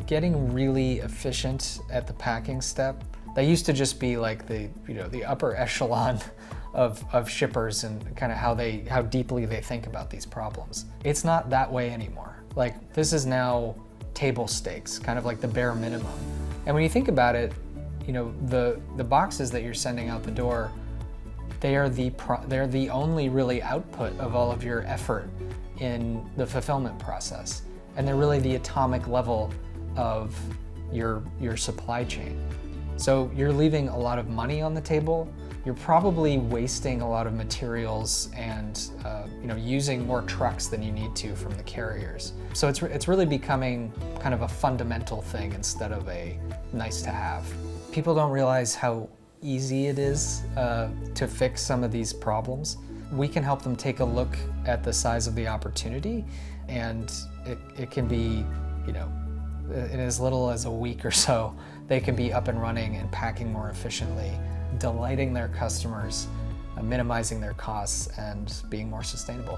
getting really efficient at the packing step. That used to just be like the upper echelon of shippers and kind of how deeply they think about these problems. It's not that way anymore. Like, this is now table stakes, kind of like the bare minimum. And when you think about it, the boxes that you're sending out the door, they're the only really output of all of your effort in the fulfillment process. And they're really the atomic level of your supply chain. So you're leaving a lot of money on the table. You're probably wasting a lot of materials and using more trucks than you need to from the carriers. So it's really becoming kind of a fundamental thing instead of a nice to have. People don't realize how easy it is to fix some of these problems. We can help them take a look at the size of the opportunity, and it can be, in as little as a week or so, they can be up and running and packing more efficiently, delighting their customers, minimizing their costs, and being more sustainable.